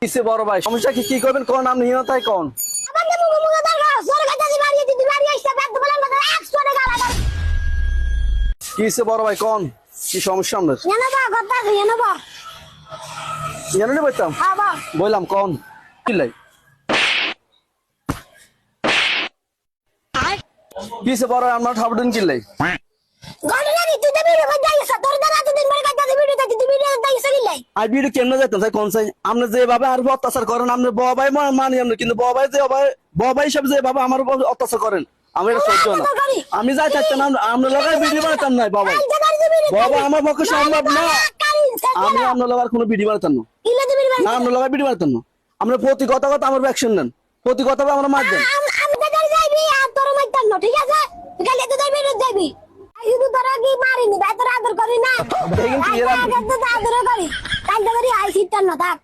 কিসে বড় ভাই সমস্যা কি করবেন কোন নাম নিও তাই কোন আমাকে মুগো মুগো দাও সরকার কাছে বাড়িয়ে দিদি বাড়ি আইসা ব্যাগ বলে আমাকে 100 টাকা লাগা কিসে বড় ভাই কোন কি সমস্যা আপনার জানো বা কথা জানো বা জানেন না বলতাম হ্যাঁ বা বললাম কোন কি লাই কিসে বড় আমার ঠাবডুন কি লাই গলি না তুই তো ভিডিও করে যাইছ তোর দাদা তো দিন মরে কাছে ভিডিও দেখি তুই ভিডিও দেখিস কি লাই আর ভিডিও কেমনে যাইতাম তাই কোন চাই আপনি যেভাবে আর অত্যাচার করেন আপনি বড় ভাই মানি আপনি কিন্তু বড় ভাই যে বড় ভাই হিসাবে যেভাবে আমার উপর অত্যাচার করেন আমি এটা সহ্য না আমি যাই থাকতাম আমরা লাগাই ভিডিও বানাতাম না বাবা বাবা আমার পক্ষে সম্ভব না আমি আপনার লাগার কোনো ভিডিও বানাতাম না ইলা দিবি না আমরা লাগাই ভিডিও বানাতাম না আমরা প্রতি কথা আমার অ্যাকশন নেন প্রতি কথা আমরা মার দেন আমি দাদা যাইবি আর তোর মাইতাম না ঠিক আছে তুই গেলে তো যাইবি রোজ যাইবি আই শুধু তোরা কি মারিনি ভাই তোর আদর করি না দেখেন কি এরা আদর করি কাল ধরে আই সিটার না থাক